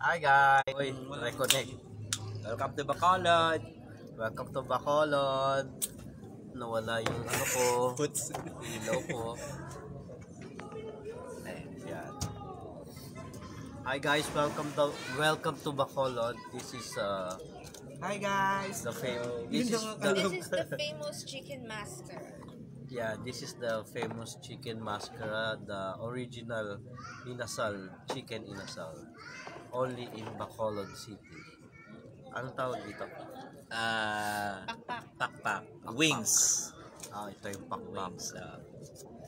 Hi guys! Uy, reconnect. Welcome to Bacolod. Welcome to Bacolod. Nawala yung ano ko. Puts. Ilaw ko. Ayan. Hi guys, welcome to Bacolod. This is Hi guys! the famous. This is the famous chicken master. Yeah, this is the famous chicken mascara, the original inasal, chicken inasal. Only in Bacolod City. Anong tawag dito? Pakpak. Pakpak. Wings. Ito yung pakpak. Wings.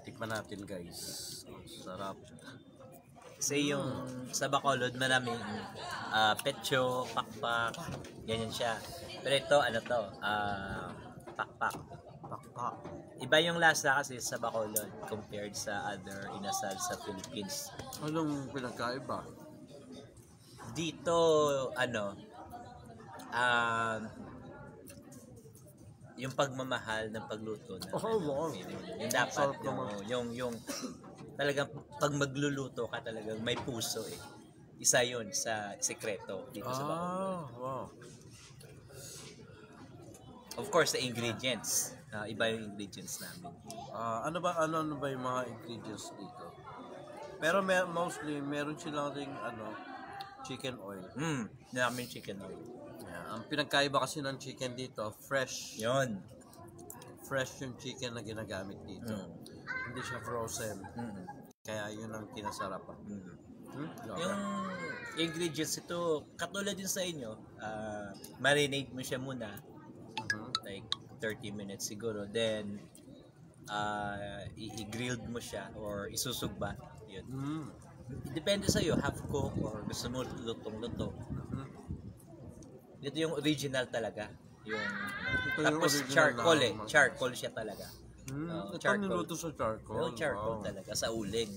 Tikman natin guys. Ang sarap. Kasi yung sa Bacolod maraming pecho, pakpak, ganyan siya. Pero ito, ano to? Pakpak. Pakpak. Iba yung lasa kasi sa Bacolod compared sa other inasal sa Philippines. Anong pinagkaiba? Dito, ano, yung pagmamahal ng pagluto na wow. yung dapat yung talagang pag magluluto ka talagang may puso eh. Isa yun sa sekreto dito sa Bacolod. Wow. Of course, the ingredients. Iba yung ingredients namin. Ano ba yung mga ingredients dito? Pero mostly meron silang ring chicken oil. Namin chicken oil. Yeah, ang pinagkaiba kasi ng chicken dito, fresh. Yun. Fresh yung chicken na ginagamit dito. Hindi siya frozen. Kaya yun ang kinasarapan. Yung ingredients ito, katulad din sa inyo, marinate mo siya muna. Like 30 minutes siguro. Then, i-grilled mo siya or isusugba. Yun. Depende sa'yo, half cook or gusto mo lutong-luto. Ito yung original talaga. Yung, tapos charcoal charcoal siya talaga. Ito niluto sa charcoal. Yung charcoal talaga, sa uling.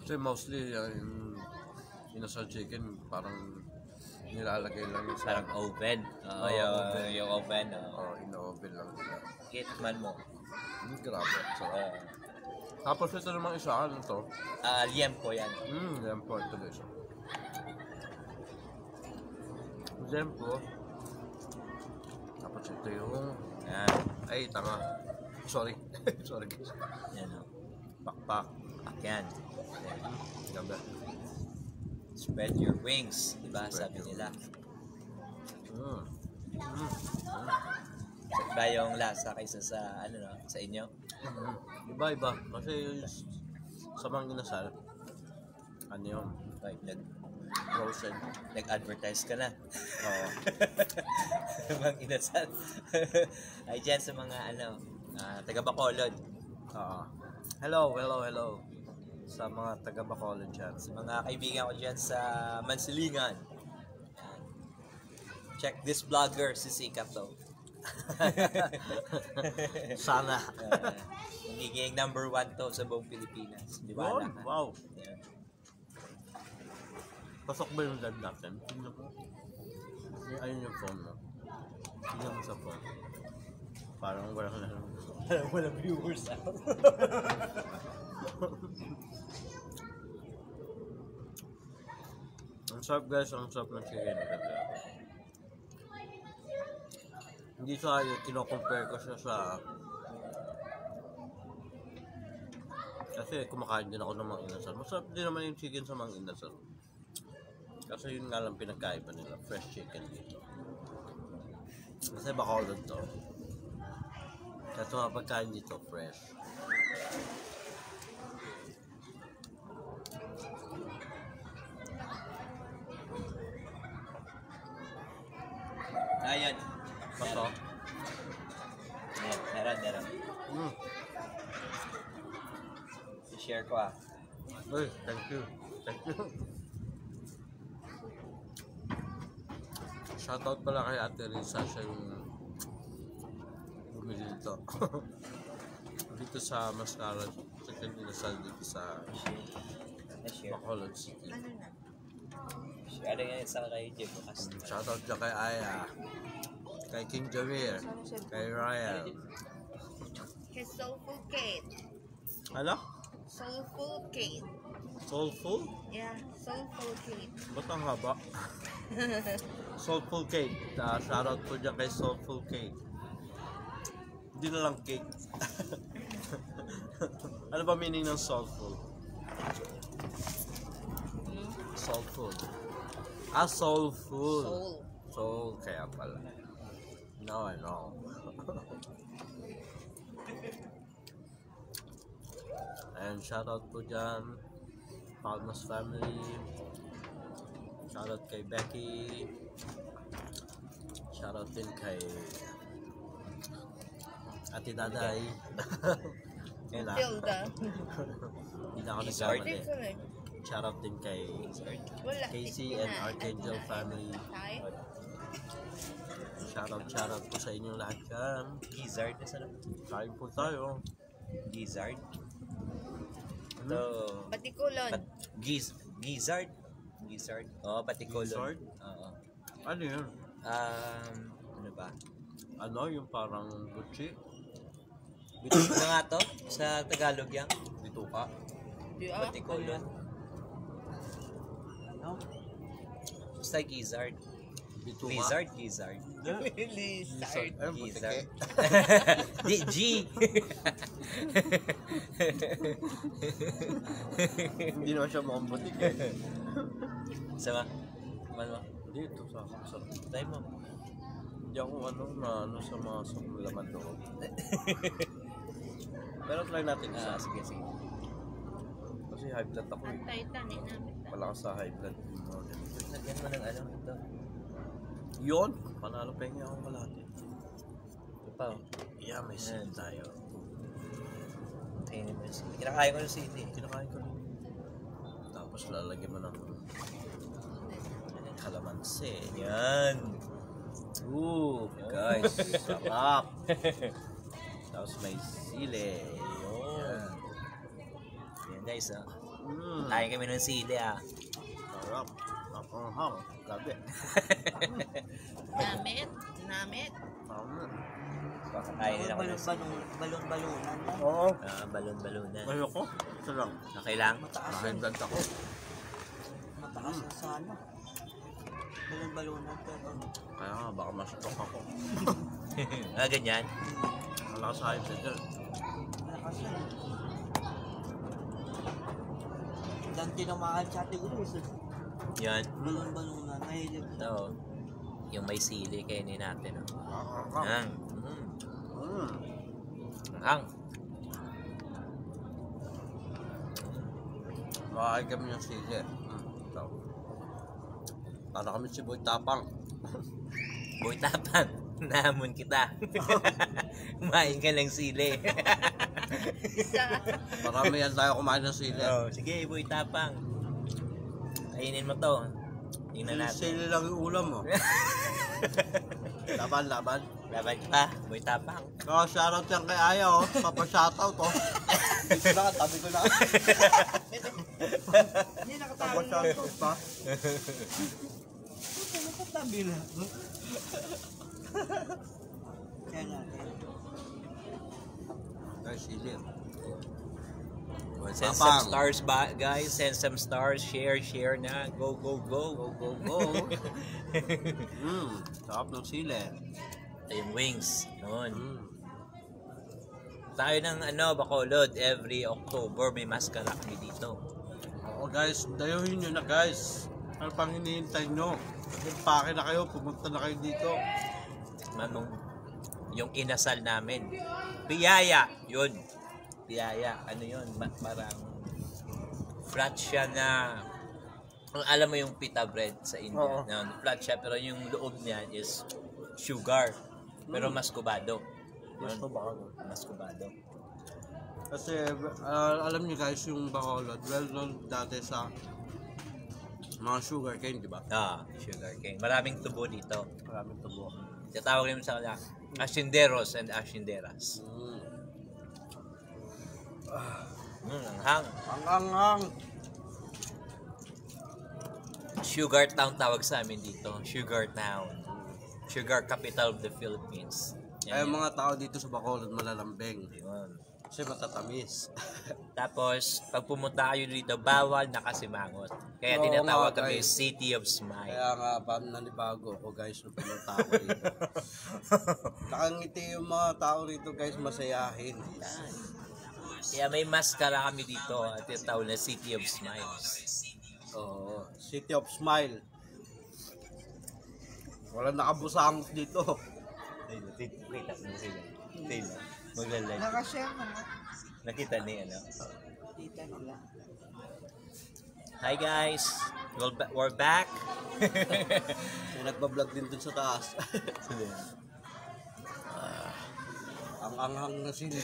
Kasi mostly yung inasal chicken parang nilalagay lang yung Parang oven. Yung oven. in-oven lang nila. Kitman mo. Grabe. Sarap. Tapos ito namang isa, ano to? Liempo yan. Liempo. Ito guys. Liempo. Tapos ito yung... Ay, tanga. Sorry. Sorry guys. Yan o. Pakpak. Yan. Ganda. Spread your wings. Diba? Sabi nila. Iba yung lasa kaysa sa sa inyo? Iba. Kasi sa mga inasal, ano yun? Like, Frozen. nag-advertise ka na. Oo. Mga inasal. Ay, dyan sa mga taga Bacolod. Hello. Sa mga taga Bacolod dyan. Sa mga kaibigan ko dyan sa Mansilingan. Check this vlogger, si Sikap to. Sana. Magiging number 1 to sa buong Pilipinas. Di ba? Wow. Yeah. Pasok ba yung live natin? Ayun yung phone mo. Tingnan mo sa phone. Parang Walang viewers out. Ang sarap guys, ang sarap ng chicken. Hindi sa yun, kino-compare ko siya sa... Kasi kumakain din ako ng mga inasal. Masarap din naman yung chicken sa mga inasal. Kasi yun nga lang pinagkaiba nila, fresh chicken dito. Kasi Bacolod to. Kasi mga pagkain dito, fresh. Ayan. Pato? Ayan, meron. I-share ko Uy, thank you. Shoutout pala kay Ate Risa, siya yung bumili dito. Dito sa Mascara Chicken Inasal dito sa Bacolod City. Ano na? Share nga sa kay Jim bukas. Shoutout dyan kay Aya, kay King Javier, kay Ryan. Kay Soulful Kate. Ano? Soulful Kate. Soulful? Yeah, soulful cake. Ba't ang haba? Soulful cake. Shoutout po dyan kay Soulful cake. Hindi na lang cake. Ano ba meaning ng soulful? Soulful. Soulful. Soul. Soul, kaya pala. No, I know. And shoutout po dyan. Palmas family. Shoutout kay Becky. Shoutout din kay Ate Daday. Kaya Tilda. hindi na ako Lizard. nagkamali. Different. Shoutout din kay Wala. Casey and Archangel family. Hi. Shoutout po sa inyong lahat dyan. Gizzard na sarap. Kain po tayo. Gizzard. Ito. Patikulon. Gizzard. Gizzard. Oo, patikulon. Gizzard? Oo. Ano yun? Ano ba? Ano yung parang butchi? Ano nga to? Sa Tagalog yan? Bituka? Di ah. Patikulon. Ano? Basta gizzard. Bituka? Lizard, gizzard. Lizard. Ayun, Gizzard. butike. G. Hindi naman siya mukhang butik eh. Sama? Ano? Dito sa sarap. Try mo. Hindi ako ano sa mga laman loob. Pero try natin isa. Sige, sige. Kasi high blood ako eh. Antay-tanin namin. Malakas sa high blood. Lagyan mo ng ano ito. Yun! Panalo pa yung akong kalahati. Ito pa oh. Yeah, may sin tayo. Kainin mo yung sili. Kinakain ko yung sili. Kinakain ko rin. Tapos lalagyan mo ng kalamansi. Yan. Ooh, guys, sarap. Tapos may sili. Yun. Yan guys ah. Mm, Kain kami ng sili ah. sarap. Napanghang. Gabi. Namit. Namit. Kainin ako ng sili. Balon-balonan lang. Oo. Balon-balonan. Ayoko. Ito lang. Okay lang? High blood ako. Mataas na sa ano. Balon-balonan pero Kaya nga, baka ma-stroke ako. Ganyan. Malakas sa high blood dyan. malakas na. Dan tinamaan sa ating ulis. Yan. Balon-balonan. Mahilig. Ito. Yung may sili kainin natin. Oh. Yan. Hang. Makakain kami ng sili. Ito. Para kami si Boy Tapang. Boy tapang. Nahamon kita. Kumain ka ng sili. Marami yan tayo kumain ng sili. Oh, sige, boy tapang. Kainin mo to. Tingnan natin. Sili lang yung ulam mo. Laban. Laban ka pa, boy tapang. Oh, shoutout yan kay Aya, oh. Papa-shoutout, oh. Dito na, tabi ko na. Hindi nakatabi lang to. Papa-shoutout pa. Nakatabi lang. Kaya natin. Guys, sili. Send Tapang. some stars ba, guys. Send some stars. Share na. Go. Go. Sarap ng sili. Yung wings. Noon. Mm. Tayo ng Bacolod. Every October may maskara kami dito. Oo, guys, dayuhin nyo na, guys. Ano pang hinihintay nyo? Pake na kayo, pumunta na kayo dito. Manong yung inasal namin. Biyaya. Yun. Biyaya. Ano yun? Parang flat siya na alam mo yung pita bread sa India. Oo. No, flat siya pero yung loob niya is sugar. Pero mascobado. Gusto ba ako? Mascobado. Kasi alam niyo guys, yung Bacolod, well known dati sa mga sugar cane, di ba? Sugar cane. Maraming tubo dito. Maraming tubo. Tatawag namin sa kanya, asinderos and asinderas. Ang hang. Ang anghang. Sugar Town tawag sa amin dito. Sugar Town. Sugar capital of the Philippines. Kaya mga tao dito sa Bacolod malalambing. Yun. Kasi matatamis. Tapos, pag pumunta kayo dito, bawal nakasimangot. Kaya Oo tinatawag nga, kami guys. City of Smile. Kaya nga, nanibago ko guys, nung pumunta ako dito. Nakangiti yung mga tao rito guys, masayahin. Kaya may maskara kami dito at tinatawag na City of Smiles. Oo, City of Smile. Walang nakabusangos dito. Kita mo sila. Sila. Maglalay. Nakashare na nga. Nakita ni ano. Tita nila. Hi guys. We're back. May nagbablog din dun sa taas. Ang anghang na sila.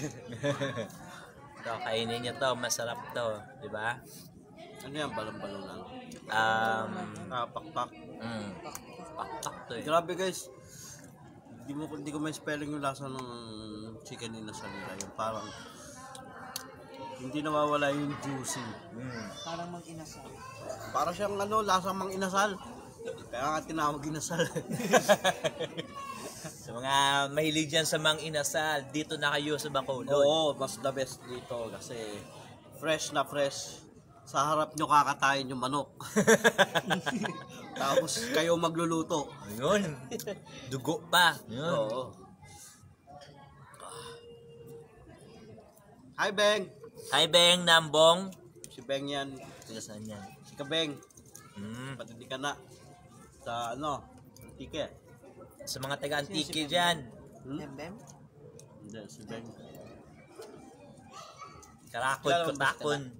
So, kainin nyo to. Masarap to. Diba? Ano yan, balong-balong lang. Pakpak. Pakpak to eh. Grabe guys. Hindi ko may spelling yung lasa ng chicken inasal nila. Yung parang hindi nawawala yung juicy. Parang mag-inasal. Para siyang lasang mang inasal. Kaya nga tinawag inasal. Sa mga mahilig dyan sa mang inasal, dito na kayo sa Bacolod. Oo, mas the best dito kasi fresh na fresh. Sa harap nyo kakatayin yung manok. Tapos kayo magluluto. Ayun. Dugo pa. Yun. Oo. Hi, Beng! Hi Beng, Nambong. Si Beng yan. Sila saan yan? Si Kabeng. Mm. Patindi ka na. Sa Antique. Sa mga taga-antike dyan. Bembem? Hindi, si Beng. Karakot, kutakon.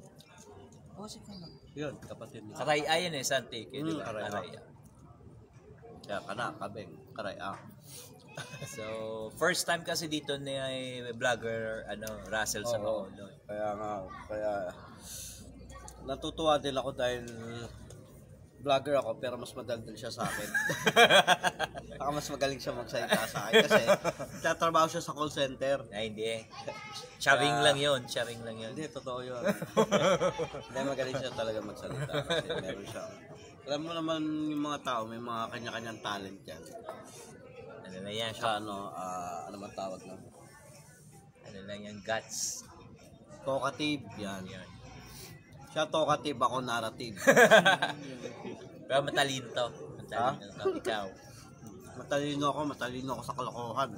Oo, si Kanak. Yun, kapatid niya. Karay ayan eh, sa antike. Di ba? Karay. Karay. Kaya kana, Kabeng. Karay, So, first time kasi dito ni vlogger Russell sa Oo. Bacolod. Kaya natutuwa din ako dahil vlogger ako pero mas madaldal siya sa akin. Baka mas magaling siya magsalita sa akin kasi tatrabaho siya sa call center. Ay, hindi eh. Charing lang yun. Charing lang yun. Hindi, totoo yun. Hindi, magaling siya talaga magsalita kasi meron siya. Alam mo naman yung mga tao, may mga kanya-kanyang talent yan. Ano na yan? Sa ano man tawag lang. Ano lang yan? Guts. Talkative, yan. Yan. Siya talkative, ako narrative. Pero matalino to. Matalino to. Ikaw. Matalino ako sa kalokohan.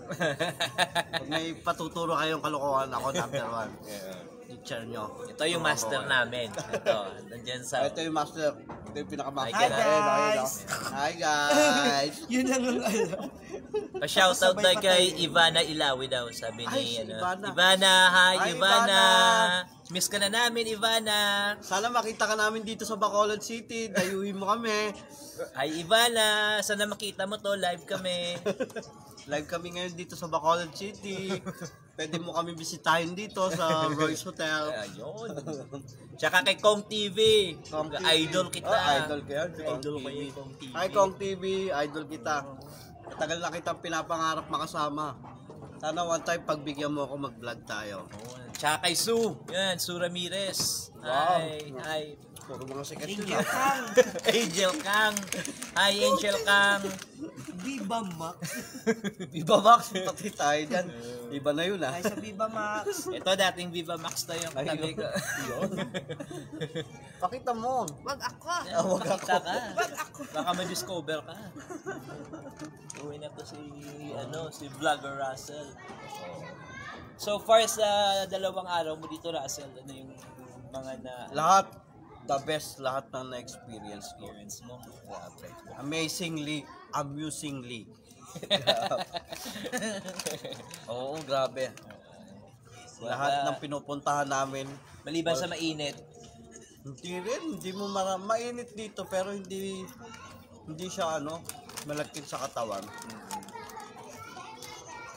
Pag may patuturo kayong kalokohan, ako number 1. Teacher nyo. Ito yung master namin. Ito. Nandyan sa... Ito yung master. Ito yung pinaka-master. Hi, guys! Hi guys! Yun lang ang alam. Pa-shoutout tayo kay Ivana Ilawi daw. Sabi ni, Ay, si Ivana. Ivana, hi Hi, Ivana. Ivana. Miss ka na namin, Ivana. Sana makita ka namin dito sa Bacolod City. Dayuhin mo kami. Hi Ivana, sana makita mo to, live kami. Live kami ngayon dito sa Bacolod City. Pwede mo kami bisitahin dito sa Royce Hotel. Ayun. Tsaka kay Kong TV. Kong TV. Idol kita. Idol ko yan. Idol ko yung Kong TV. Hi Kong TV, idol kita. Matagal na kitang pinapangarap makasama. Sana one time pagbigyan mo ako mag-vlog tayo. Oh, tsaka kay Sue. Yan, Sue Ramirez. Wow. Hi. Puro mga sikat yun. Angel Kang. Angel Kang. Hi, Angel Kang. Viva Max. Viva Max, pati tayo dyan. Iba na yun ah. Ay, sa Viva Max. Ito dating Viva Max to yung katabi ko. Yun. Pakita mo. Wag ako. Wag ako. Pakita ka. Baka ma-discover ka. Uwi na to si Vlogger Russell. So far sa 2 araw mo dito, Russell, ano yung mga Lahat, the best lahat ng na-experience ko. experience mo? Grabe. Amazingly, amusingly. Oo, grabe. Lahat ng pinupuntahan namin, Maliban sa mainit, hindi rin, hindi mo mainit dito pero hindi siya malagkit sa katawan.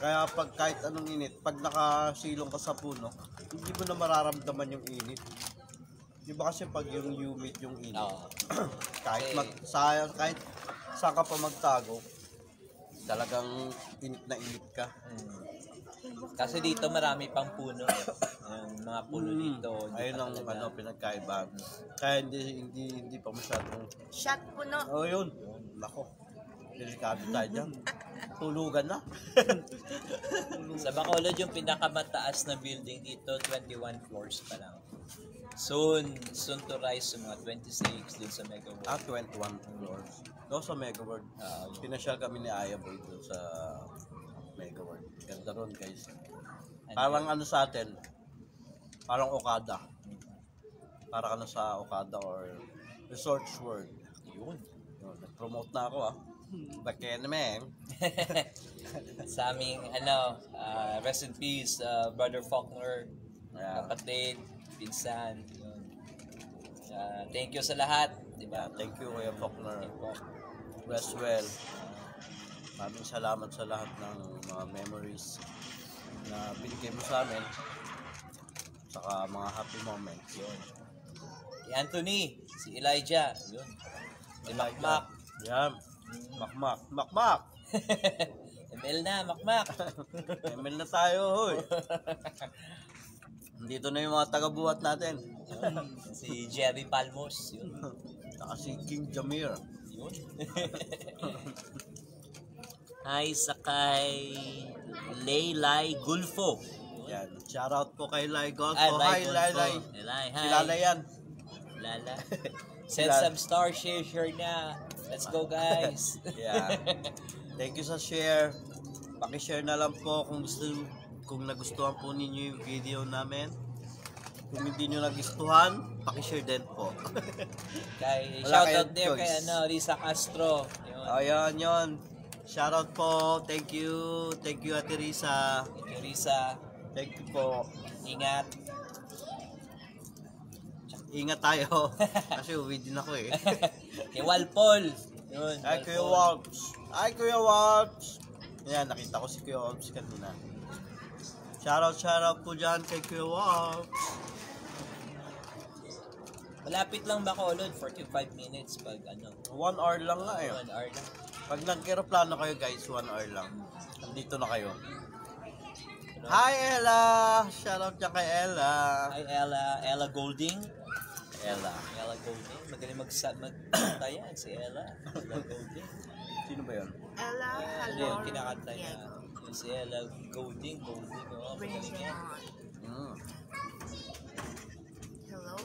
Kaya pag kahit anong init, pag nakasilong ka sa puno, hindi mo na mararamdaman yung init. Di ba kasi pag yung humid yung init, kahit kahit saan ka pa magtago, talagang init na init ka. kasi dito marami pang puno. Yung mga puno dito. Ayun ang pinagkaiba. Kaya hindi pa masyadong. Shot puno. Oh, yun. Nako. Delikado tayo dyan. Tulugan na. Sa Bacolod yung pinakamataas na building dito, 21 floors pa lang. Soon to rise sa mga 26 dun sa Mega World. 21 floors. Doon sa Mega World. Pinasyal kami ni Aya Boy doon sa Mega World. Ganda ron guys. Parang ano sa atin, parang Okada. Para ka na sa Okada or Resorts World. Yun. Nag-promote na ako Bakit naman? Sa aming, rest in peace, Brother Faulkner, kapatid, pinsan. Yun. Thank you sa lahat. Diba? Thank you Kuya Faulkner. Rest well. Maraming salamat sa lahat ng mga memories na binigay mo sa amin. Saka mga happy moments. Yun. Si Anthony, si Elijah, yun. Si Makmak. Yan. Makmak. ML na, Makmak. ML na tayo, hoy. Dito na yung mga taga-buhat natin. Yun. Si Jerry Palmos, yun. Saka si King Jamir. Yun. Hi, sakay Laylay Gulfo. Yan. Shoutout po kay Lai Golfo. Lai Hi, Gulfo. Lai. Lai, hi. Kilala yan. Lala. Send some star share na. Let's go guys. Yeah. Thank you sa share. Paki-share na lang po kung nagustuhan po ninyo yung video namin. Kung hindi nyo nagustuhan, paki-share din po. Kay Wala shoutout kayong there choice. kay Risa Castro. Yun. Ayan, yun. Shoutout po. Thank you. Thank you, Ate Risa. Thank you, Risa. Thank you po. Ingat. Ingat tayo. Kasi uwi din ako Kay Walpol. Yun. Ay, Kuya Walps. Ay, Kuya Walps. Yan, nakita ko si Kuya Walps kanina. Shoutout po dyan kay Kuya Walps. Malapit lang Bacolod, 45 minutes pag 1 hour lang nga 1 hour lang. Pag nag-aeroplano kayo guys, 1 hour lang. Andito na kayo. Hi Ella! Shoutout dyan kay Ella. Hi Ella Golding. Ella Golding. Magaling magtayan si Ella Golding. Sino ba yun? Ella, hello. Yung kinakanta niya. Yung si Ella Golding. Magaling yan. Hello.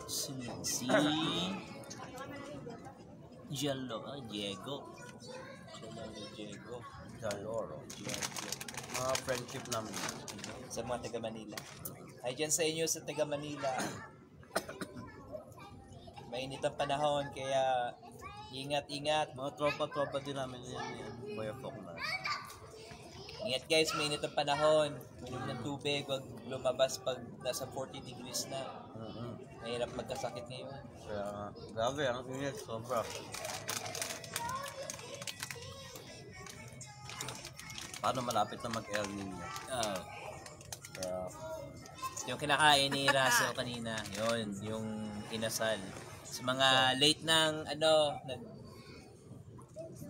Si Diego. Jaloro. Mga friendship namin. Sa mga taga Manila. Ay dyan sa inyo sa taga Manila. Mainit ang panahon kaya ingat. Mga tropa-tropa din namin yan. Kuya Faulkner. Ingat guys, mainit ang panahon. Minom ng tubig, wag lumabas pag nasa 40 degrees na. Mahirap magkasakit ngayon. Kaya, grabe, ang init, sobra. Paano malapit na mag-El Nino? Kaya, Yung kinakain ni Russell kanina, yun, yung inasal. Sa mga late ng,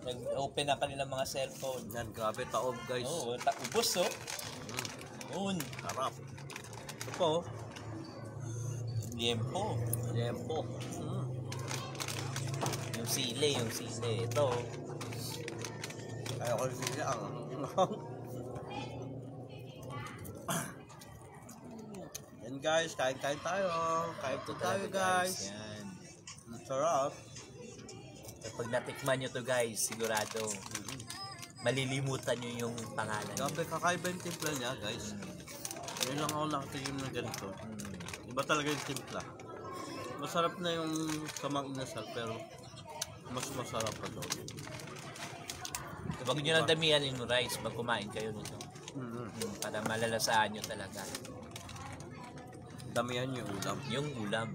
nag-open na kanilang mga cellphone. yan, grabe taob guys. Oo, ubos Yun. Sarap. Ito po, Liempo. Lempo. Yung sile. Ito. Ayoko rin siya ang yan guys, kain tayo. Kain po tayo guys. Yan. Ang sarap. Kapag natikman nyo to guys, sigurado, malilimutan nyo yung pangalan. Grabe, kakaiba yung timpla niya guys. Ngayon lang ako nakatingin ng ganito. Iba talaga yung timpla. Masarap na yung kamang inasal pero mas masarap pa doon. Huwag nyo lang damihan yung rice pag kumain kayo nito. Para malalasaan nyo talaga. Damihan yung ulam. Yung ulam.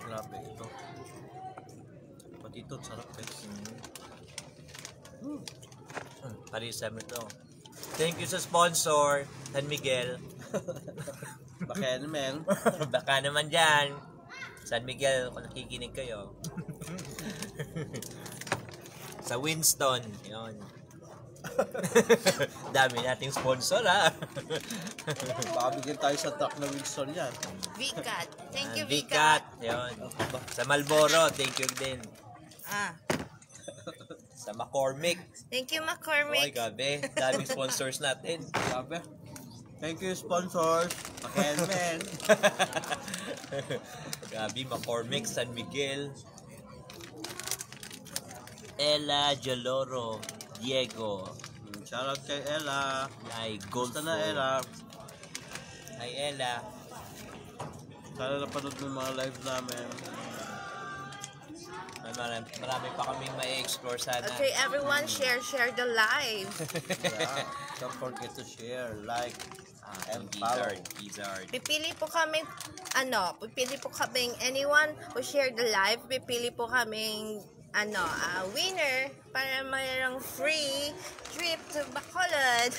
Grabe ito. Pati ito, sarap guys. Parisa mo ito. Thank you sa sponsor, San Miguel. Baka naman. Baka naman dyan. San Miguel, kung nakikinig kayo. Sa Winston, yun. Dami nating sponsor ha. Baka bigyan tayo sa truck na Wilson yan. Vicat. Thank you, Vicat. Vicat. Yun. Sa Malboro, thank you din. Sa McCormick. Thank you, Oy, McCormick. gabi. Daming sponsors natin. Grabe. Thank you, sponsors. Pakenmen. Gabi, McCormick, San Miguel. Ella Jaloro, Diego. Shoutout kay Ella. Ay, Gold Gusto na Ella. Ay, Ella. Sana napanood mo yung mga live namin. Marami pa kaming ma-explore sana. Okay, everyone, share the live. Yeah. Don't forget to share, like, and Gizzard, follow. Gizzard. Pipili po kaming anyone who share the live, pipili po kaming winner para mayroong free trip to Bacolod.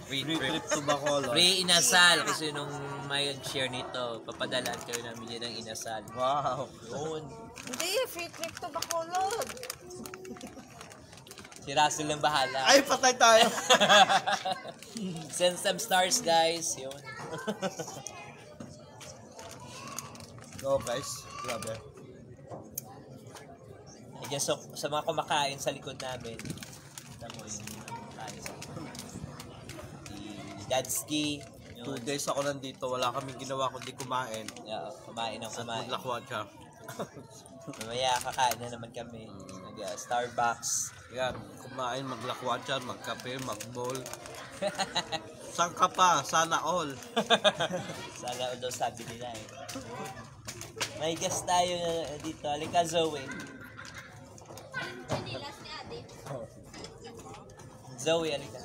Free Free trip. trip to Bacolod. Free inasal. Kasi nung may share nito, papadalaan kayo namin yan ng inasal. Wow. Yun. Hindi, free trip to Bacolod. Si Russell ang bahala. Ay, patay tayo. Send some stars, guys. Yun. Go guys. Grabe. Ayan, so, sa mga kumakain sa likod namin, kita mo yung kumakain sa si Dadski. 2 days ako nandito, wala kaming ginawa kundi kumain. Kumain ng At kumain. maglakwat siya. Mamaya kakain na naman kami. Starbucks. Yan, kumain, maglakwat siya, magkape, mag-bowl. Saan ka pa? Sana all. Sana daw sabi nila eh. May guest tayo dito. Halika, Zoe. Zoe, halika.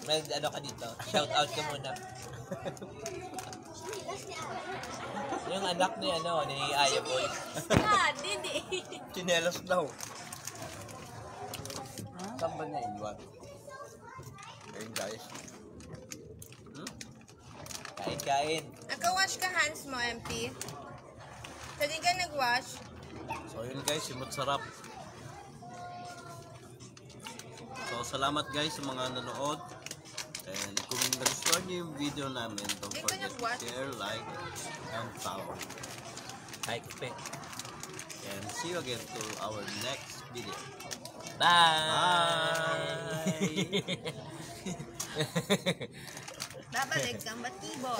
May ano ka dito. Shout out ka muna. Yung anak ni ni Aya Boy. Hindi. Chinelas daw. Saan ba niya iwan? Ayun guys. Kain-kain. Naka-wash ka hands mo, MP. Hindi ka nag-wash. So yun guys, simot sarap. So salamat guys sa mga nanood. And kung nagustuhan niyo yung video namin, don't Hindi ko forget to nag-watch. share, like, and follow. Hi, Kupe. And see you again to our next video. Bye! Babalik kang batibo.